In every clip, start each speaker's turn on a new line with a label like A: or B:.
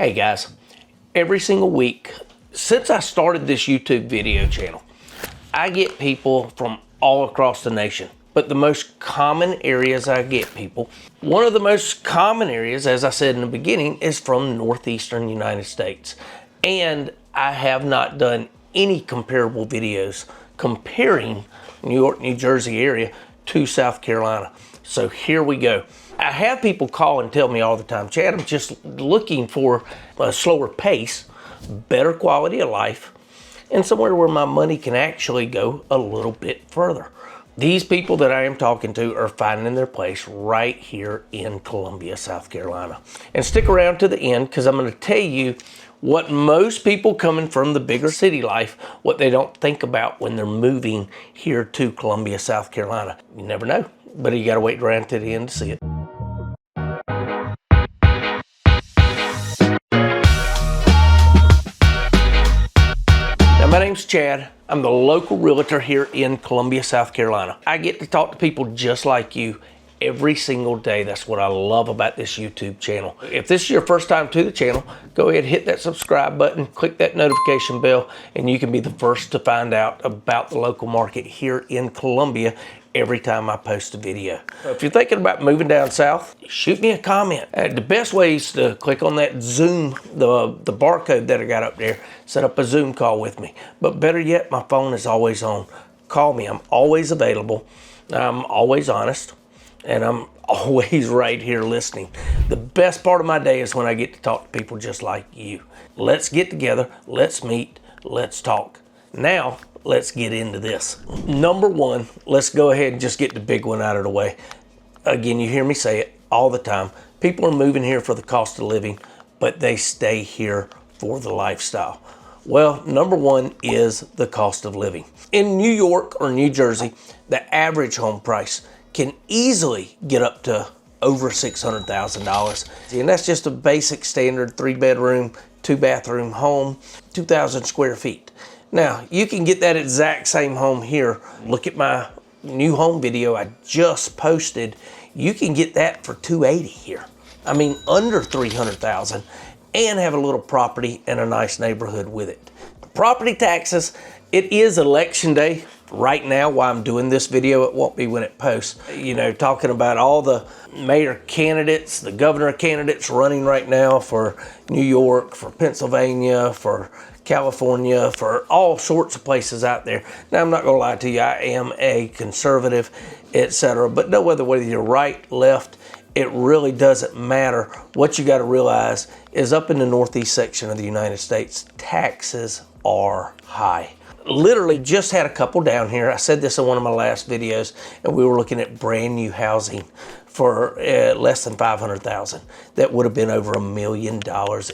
A: Hey guys, every single week since I started this YouTube video channel, I get people from all across the nation. But the most common areas I get people, one of the most common areas, as I said in the beginning, is from northeastern United States. And I have not done any comparable videos comparing New York, New Jersey area to South Carolina. So here we go. I have people call and tell me all the time, Chad, I'm just looking for a slower pace, better quality of life, and somewhere where my money can actually go a little bit further. These people that I am talking to are finding their place right here in Columbia, South Carolina. And stick around to the end because I'm going to tell you what most people coming from the bigger city life, what they don't think about when they're moving here to Columbia, South Carolina. You never know, but you got to wait around to the end to see it. My name's Chad. I'm the local realtor here in Columbia, South Carolina. I get to talk to people just like you every single day. That's what I love about this YouTube channel. If this is your first time to the channel, go ahead and hit that subscribe button, click that notification bell, and you can be the first to find out about the local market here in Columbia every time I post a video. So if you're thinking about moving down south, shoot me a comment. The best way is to click on that Zoom, the barcode that I got up there, set up a Zoom call with me. But better yet, my phone is always on. Call me, I'm always available. I'm always honest, and I'm always right here listening. The best part of my day is when I get to talk to people just like you. Let's get together, let's meet, let's talk. Now, let's get into this. Number one, let's go ahead and just get the big one out of the way. Again, you hear me say it all the time. People are moving here for the cost of living, but they stay here for the lifestyle. Well, number one is the cost of living. In New York or New Jersey, the average home price can easily get up to over $600,000. And that's just a basic standard 3-bedroom, 2-bathroom home, 2,000 square feet. Now, you can get that exact same home here. Look at my new home video I just posted. You can get that for $280 here. I mean, under $300,000, and have a little property and a nice neighborhood with it. Property taxes, it is election day right now while I'm doing this video. It won't be when it posts. You know, talking about all the mayor candidates, the governor candidates running right now for New York, for Pennsylvania, for California, for all sorts of places out there. Now, I'm not gonna lie to you, I am a conservative, etc. But no, whether you're right, left, it really doesn't matter. What you gotta realize is up in the northeast section of the United States, taxes are high. Literally just had a couple down here. I said this in one of my last videos, and we were looking at brand new housing for less than $500,000. That would have been over $1 million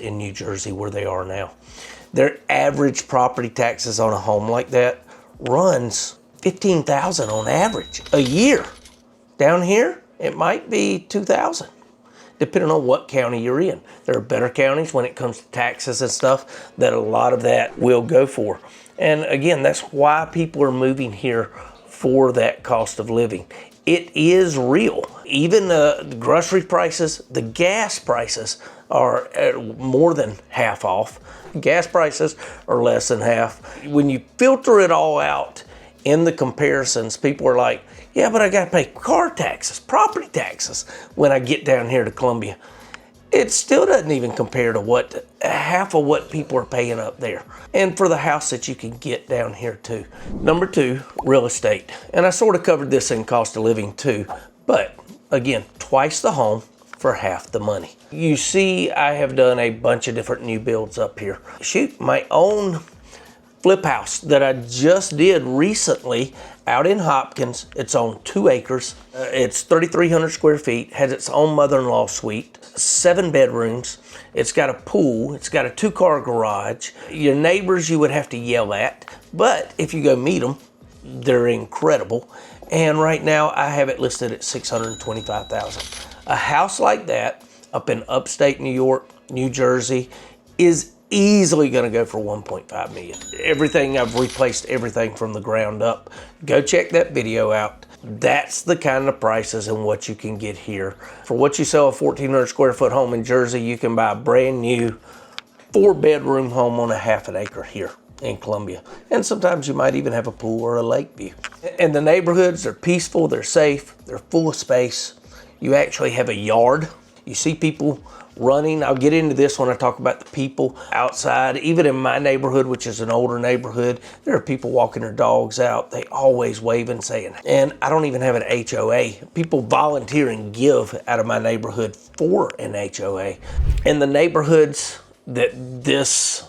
A: in New Jersey where they are now. Their average property taxes on a home like that runs $15,000 on average a year. Down here, it might be $2,000, depending on what county you're in. There are better counties when it comes to taxes and stuff that a lot of that will go for. And again, that's why people are moving here for that cost of living. It is real. Even the grocery prices, the gas prices are more than half off. Gas prices are less than half. When you filter it all out in the comparisons, people are like, yeah, but I gotta pay car taxes, property taxes when I get down here to Columbia. It still doesn't even compare to half of what people are paying up there. And for the house that you can get down here too. Number two, real estate. And I sort of covered this in cost of living too, but again, twice the home for half the money. You see, I have done a bunch of different new builds up here. Shoot, my own flip house that I just did recently out in Hopkins. It's on 2 acres. It's 3,300 square feet, has its own mother-in-law suite, 7 bedrooms. It's got a pool. It's got a 2-car garage. Your neighbors you would have to yell at, but if you go meet them, they're incredible. And right now I have it listed at $625,000. A house like that up in upstate New York, New Jersey is easily going to go for 1.5 million. Everything, I've replaced everything from the ground up. Go check that video out. That's the kind of prices and what you can get here. For what you sell a 1,400 square foot home in Jersey, you can buy a brand new 4-bedroom home on a half an acre here in Columbia. And sometimes you might even have a pool or a lake view. And the neighborhoods, they're peaceful, they're safe, they're full of space. You actually have a yard. You see people running. I'll get into this when I talk about the people outside. Even in my neighborhood, which is an older neighborhood, there are people walking their dogs out. They always wave and saying, and I don't even have an HOA. People volunteer and give out of my neighborhood for an HOA. And the neighborhoods that this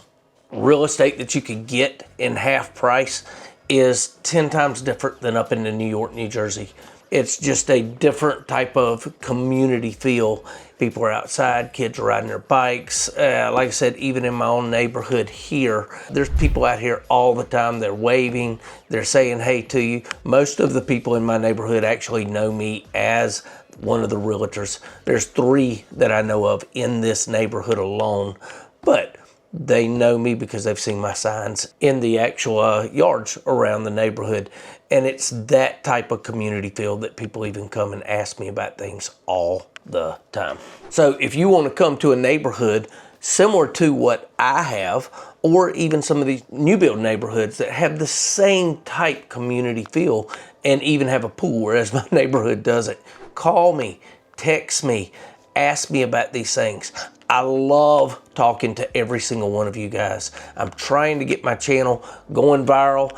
A: real estate that you could get in half price is 10 times different than up in New York, New Jersey. It's just a different type of community feel. People are outside, kids are riding their bikes. Like I said, even in my own neighborhood here, there's people out here all the time. They're waving, they're saying hey to you. Most of the people in my neighborhood actually know me as one of the realtors. There's 3 that I know of in this neighborhood alone, but they know me because they've seen my signs in the actual yards around the neighborhood. And it's that type of community feel that people even come and ask me about things all the time. So if you want to come to a neighborhood similar to what I have, or even some of these new build neighborhoods that have the same type community feel and even have a pool, whereas my neighborhood doesn't, call me, text me, ask me about these things. I love talking to every single one of you guys. I'm trying to get my channel going viral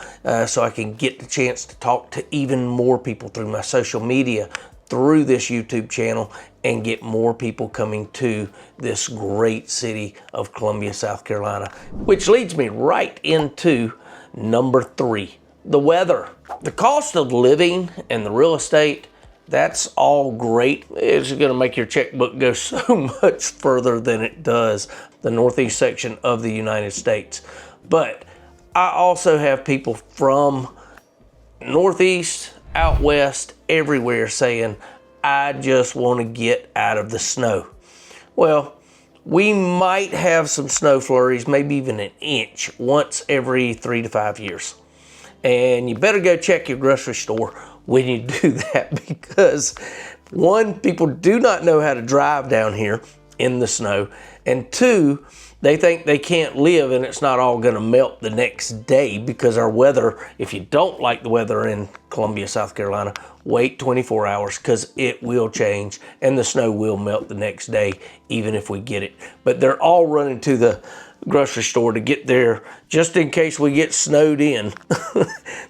A: so I can get the chance to talk to even more people through my social media, through this YouTube channel, and get more people coming to this great city of Columbia, South Carolina. Which leads me right into number 3, the weather. The cost of living and the real estate, that's all great. It's gonna make your checkbook go so much further than it does the Northeast section of the United States. But I also have people from Northeast, out West, everywhere saying, I just wanna get out of the snow. Well, we might have some snow flurries, maybe even an inch once every 3 to 5 years. And you better go check your grocery store when you do that, because 1, people do not know how to drive down here in the snow, and 2, they think they can't live and it's not all gonna melt the next day, because our weather, if you don't like the weather in Columbia, South Carolina, wait 24 hours because it will change and the snow will melt the next day, even if we get it. But they're all running to the grocery store to get there just in case we get snowed in.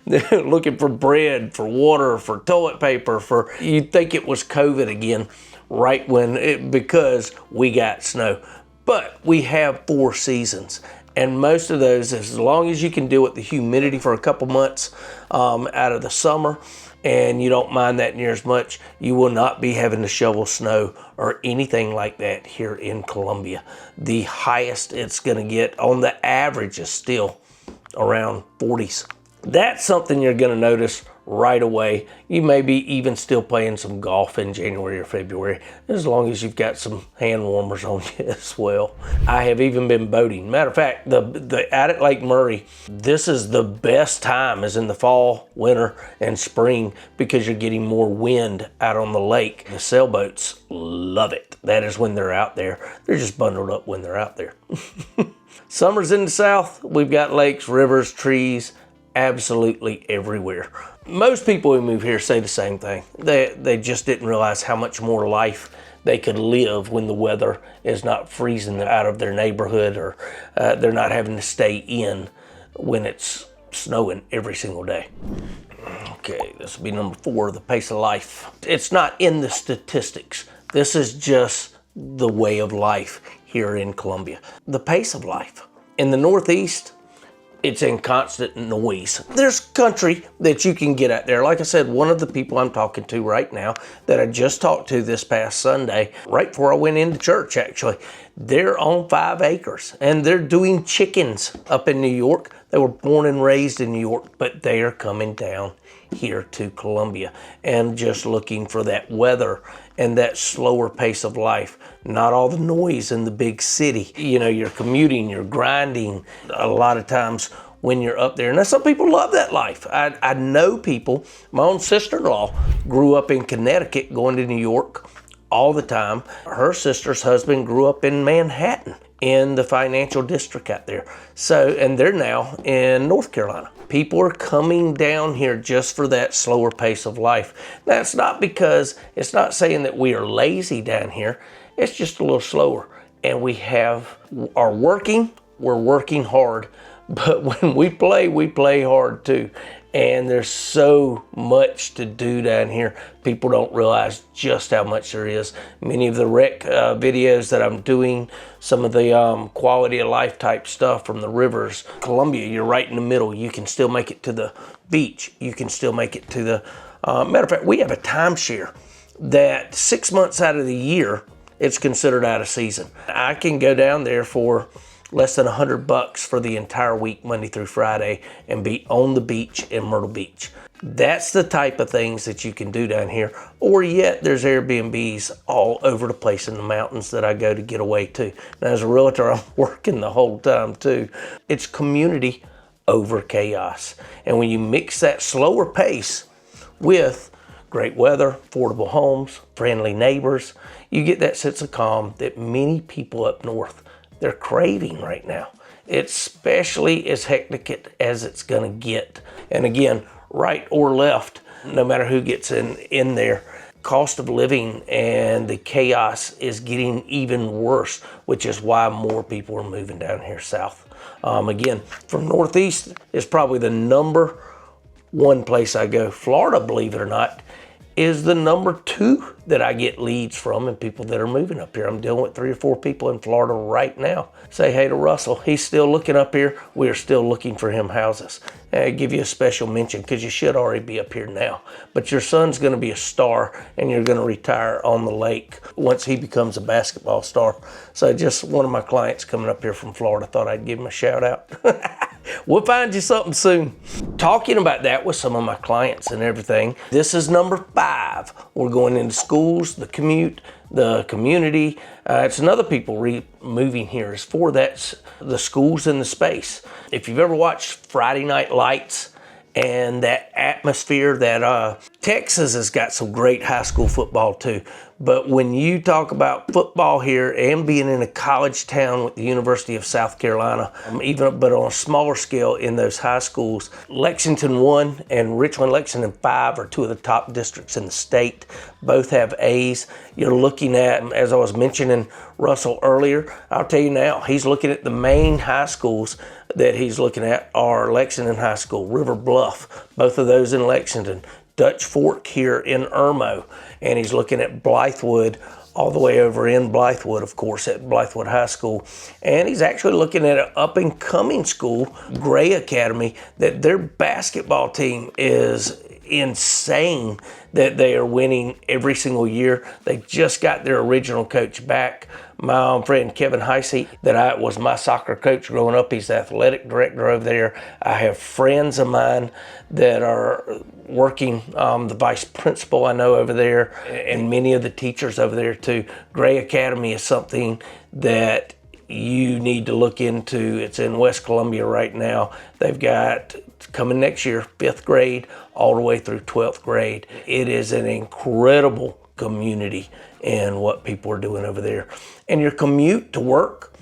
A: They're looking for bread, for water, for toilet paper, for, you'd think it was COVID again right when because we got snow. But we have 4 seasons, and most of those, as long as you can deal with the humidity for a couple months out of the summer, and you don't mind that near as much, you will not be having to shovel snow or anything like that here in Columbia. The highest it's gonna get on the average is still around 40s. That's something you're gonna notice right away. You may be even still playing some golf in January or February, as long as you've got some hand warmers on you as well. I have even been boating. Matter of fact, the out at Lake Murray, this is the best time, is in the fall, winter, and spring, because you're getting more wind out on the lake. The sailboats love it. That is when they're out there. They're just bundled up when they're out there. Summer's in the south. We've got lakes, rivers, trees, absolutely everywhere. Most people who move here say the same thing. They just didn't realize how much more life they could live when the weather is not freezing out of their neighborhood, or they're not having to stay in when it's snowing every single day. Okay, this will be number 4, the pace of life. It's not in the statistics. This is just the way of life here in Columbia. The pace of life. In the Northeast, it's in constant noise. There's country that you can get out there. Like I said, one of the people I'm talking to right now that I just talked to this past Sunday, right before I went into church actually, they're on 5 acres and they're doing chickens up in New York. They were born and raised in New York, but they are coming down here to Columbia and just looking for that weather and that slower pace of life. Not all the noise in the big city. You know, you're commuting, you're grinding. A lot of times when you're up there. Now, some people love that life. I know people. My own sister-in-law grew up in Connecticut, going to New York all the time. Her sister's husband grew up in Manhattan, in the financial district out there. So, and they're now in North Carolina. People are coming down here just for that slower pace of life. Now, it's not saying that we are lazy down here. It's just a little slower. And we're working hard. But when we play hard too. And there's so much to do down here. People don't realize just how much there is. Many of the rec videos that I'm doing, some of the quality of life type stuff from the rivers. Columbia, you're right in the middle. You can still make it to the beach. You can still make it to the, matter of fact, we have a timeshare that 6 months out of the year, it's considered out of season. I can go down there for less than $100 for the entire week, Monday through Friday, and be on the beach in Myrtle Beach. That's the type of things that you can do down here. Or yet there's Airbnbs all over the place in the mountains that I go to get away to. Now, as a realtor, I'm working the whole time too. It's community over chaos. And when you mix that slower pace with great weather, affordable homes, friendly neighbors, you get that sense of calm that many people up north, they're craving right now. Especially as hectic as it's gonna get. And again, right or left, no matter who gets in there, cost of living and the chaos is getting even worse, which is why more people are moving down here south. Again, from Northeast is probably the number one place I go. Florida, believe it or not, is the number 2 that I get leads from and people that are moving up here. I'm dealing with 3 or 4 people in Florida right now. Say hey to Russell. He's still looking up here. We are still looking for him houses. I give you a special mention because you should already be up here now. But your son's going to be a star and you're going to retire on the lake once he becomes a basketball star. So just one of my clients coming up here from Florida, thought I'd give him a shout out. We'll find you something soon. Talking about that with some of my clients and everything. This is number 5. We're going into schools, the commute, the community. It's another people moving here. Is for that, the schools and the space. If you've ever watched Friday Night Lights and that atmosphere, that Texas has got some great high school football too. But when you talk about football here and being in a college town with the University of South Carolina, but on a smaller scale in those high schools, Lexington 1 and Richland Lexington 5 are 2 of the top districts in the state. Both have A's. You're looking at, as I was mentioning Russell earlier, I'll tell you now, he's looking at the main high schools that he's looking at are Lexington High School, River Bluff, both of those in Lexington, Dutch Fork here in Irmo, and he's looking at Blythewood all the way over in Blythewood, of course, at Blythewood High School. And he's actually looking at an up-and-coming school, Gray Academy, that their basketball team is insane, that they are winning every single year. They just got their original coach back. My friend Kevin Heisey, that was my soccer coach growing up. He's the athletic director over there. I have friends of mine that are working, the vice principal I know over there, and many of the teachers over there too. Gray Academy is something that you need to look into. It's in West Columbia right now. They've got, coming next year, 5th grade all the way through 12th grade. It is an incredible community and what people are doing over there. And your commute to work,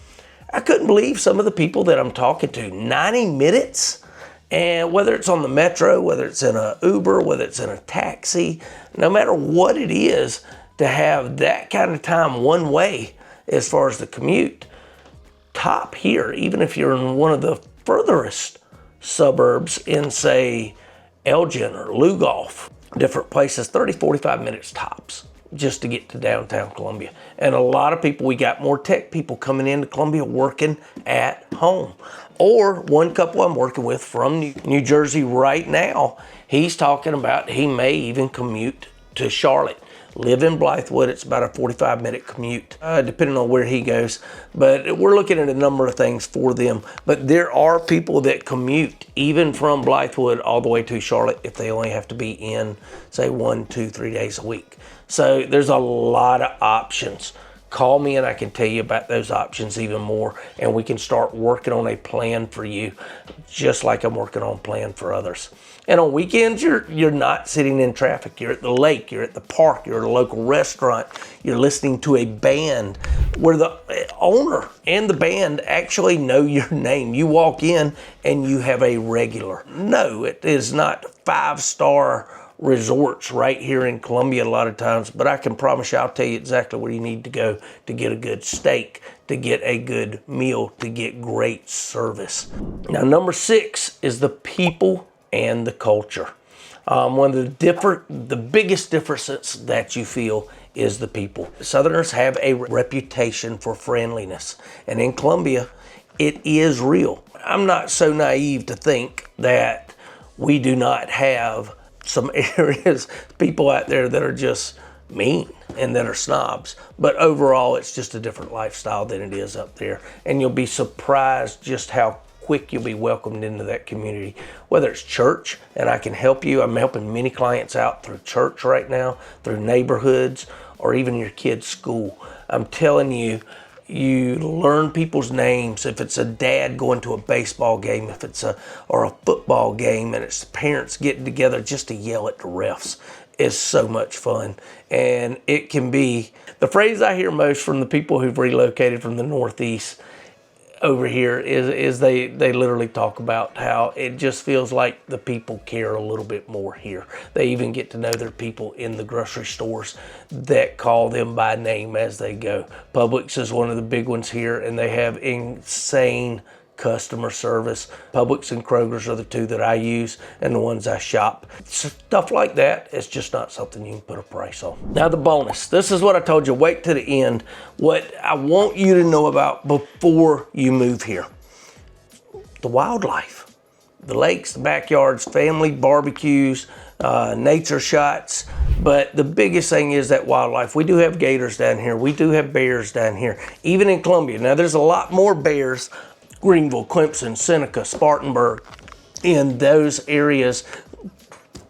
A: I couldn't believe some of the people that I'm talking to. 90 minutes, and whether it's on the metro, whether it's in an Uber, whether it's in a taxi, no matter what it is, to have that kind of time one way as far as the commute. Top here, even if you're in one of the furthest suburbs in, say, Elgin or Lugoff, different places, 30, 45 minutes tops just to get to downtown Columbia. And a lot of people, we got more tech people coming into Columbia working at home. Or one couple I'm working with from New Jersey right now, he's talking about he may even commute to Charlotte. Live in Blythewood, it's about a 45-minute commute, depending on where he goes. But we're looking at a number of things for them. But there are people that commute even from Blythewood all the way to Charlotte if they only have to be in, say, 1, 2, 3 days a week. So there's a lot of options call me and I can tell you about those options even more, and we can start working on a plan for you, just like I'm working on a plan for others. And on weekends, you're not sitting in traffic. You're at the lake, you're at the park, you're at a local restaurant, you're listening to a band where the owner and the band actually know your name. You walk in and you have a regular. No, it is not 5-star resorts right here in Columbia a lot of times, but I can promise you, I'll tell you exactly where you need to go to get a good steak, to get a good meal, to get great service. Now, number 6 is the people and the culture. One of the biggest differences that you feel is the people. Southerners have a reputation for friendliness, and in Columbia, it is real. I'm not so naive to think that we do not have some areas, people out there that are just mean and that are snobs. But overall, it's just a different lifestyle than it is up there. And you'll be surprised just how quick you'll be welcomed into that community. Whether it's church, and I can help you. I'm helping many clients out through church right now, through neighborhoods, or even your kid's school. I'm telling you, you learn people's names. If it's a dad going to a baseball game, if it's a football game, and it's parents getting together just to yell at the refs, is so much fun. And it can be, the phrase I hear most from the people who've relocated from the Northeast over here is they literally talk about how it just feels like the people care a little bit more here. They even get to know their people in the grocery stores that call them by name as they go. Publix is one of the big ones here, and they have insane customer service. Publix and Kroger's are the two that I use and the ones I shop. Stuff like that is just not something you can put a price on. Now, the bonus. This is what I told you. Wait to the end. What I want you to know about before you move here. The wildlife. The lakes, the backyards, family barbecues, nature shots. But the biggest thing is that wildlife. We do have gators down here. We do have bears down here. Even in Columbia. Now, there's a lot more bears. Greenville, Clemson, Seneca, Spartanburg, in those areas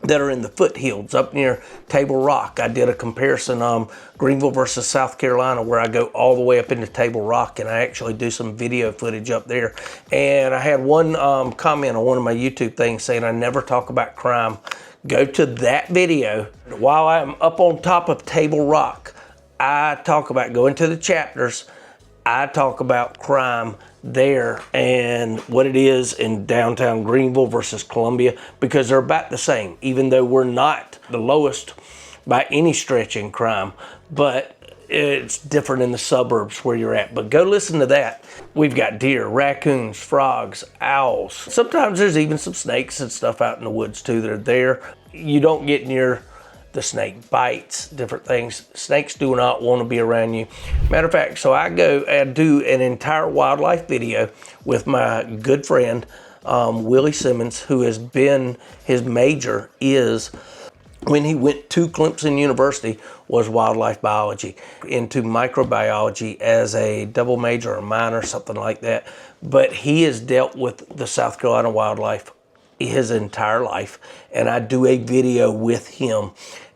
A: that are in the foothills up near Table Rock. I did a comparison, Greenville versus South Carolina, where I go all the way up into Table Rock, and I actually do some video footage up there. And I had one comment on one of my YouTube things saying I never talk about crime. Go to that video. While I'm up on top of Table Rock, I talk about going to the chapters. I talk about crime there and what it is in downtown Greenville versus Columbia, because they're about the same, even though we're not the lowest by any stretch in crime, but it's different in the suburbs where you're at. But go listen to that. We've got deer, raccoons, frogs, owls. Sometimes there's even some snakes and stuff out in the woods too that are there. You don't get near the snake bites, different things. Snakes do not want to be around you. Matter of fact, so I go and do an entire wildlife video with my good friend, Willie Simmons, who has been, his major is, when he went to Clemson University, was wildlife biology, into microbiology as a double major or minor, something like that. But he has dealt with the South Carolina wildlife his entire life, and I do a video with him,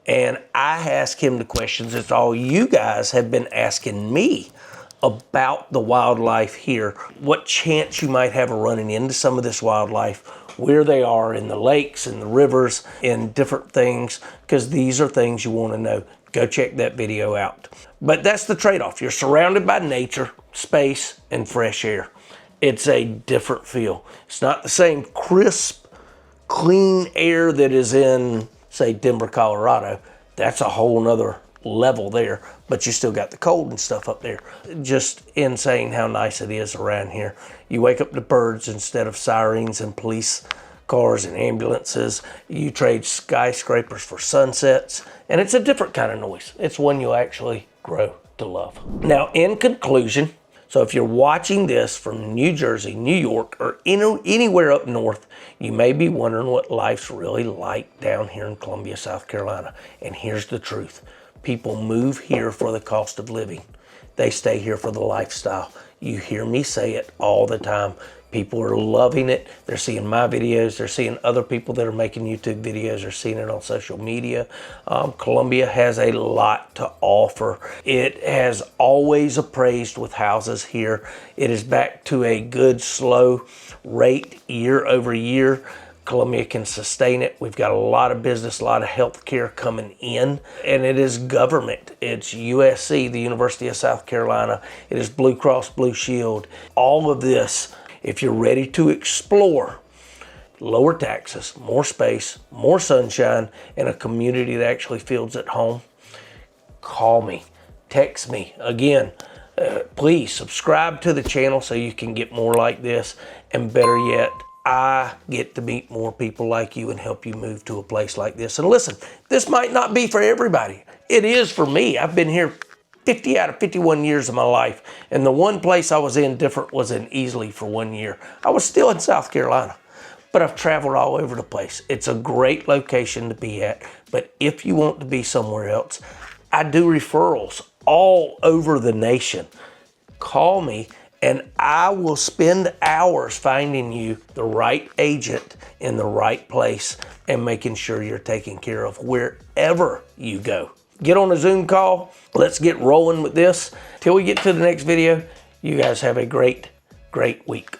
A: and I ask him the questions that all you guys have been asking me about the wildlife here. What chance you might have of running into some of this wildlife, where they are in the lakes and the rivers and different things, because these are things you want to know. Go check that video out. But that's the trade-off. You're surrounded by nature, space, and fresh air. It's a different feel. It's not the same crisp, clean air that is in, say, Denver, Colorado. That's a whole nother level there, but you still got the cold and stuff up there. Just insane how nice it is around here. You wake up to birds instead of sirens and police cars and ambulances. You trade skyscrapers for sunsets, and it's a different kind of noise. It's one you'll actually grow to love. Now, in conclusion, so if you're watching this from New Jersey, New York, or anywhere up north, you may be wondering what life's really like down here in Columbia, South Carolina. And here's the truth. People move here for the cost of living. They stay here for the lifestyle. You hear me say it all the time. People are loving it. They're seeing my videos. They're seeing other people that are making YouTube videos. They're seeing it on social media. Columbia has a lot to offer. It has always appraised with houses here. It is back to a good, slow rate year over year. Columbia can sustain it. We've got a lot of business, a lot of healthcare coming in, and it is government. It's USC, the University of South Carolina. It is Blue Cross Blue Shield. All of this, if you're ready to explore lower taxes, more space, more sunshine, and a community that actually feels at home, call me, text me. Again, please subscribe to the channel so you can get more like this, and better yet, I get to meet more people like you and help you move to a place like this. And listen, this might not be for everybody. It is for me. I've been here 50 out of 51 years of my life. And the one place I was in different was in Easley for 1 year. I was still in South Carolina, but I've traveled all over the place. It's a great location to be at. But if you want to be somewhere else, I do referrals all over the nation. Call me and I will spend hours finding you the right agent in the right place and making sure you're taken care of wherever you go. Get on a Zoom call. Let's get rolling with this. Till we get to the next video, you guys have a great, great week.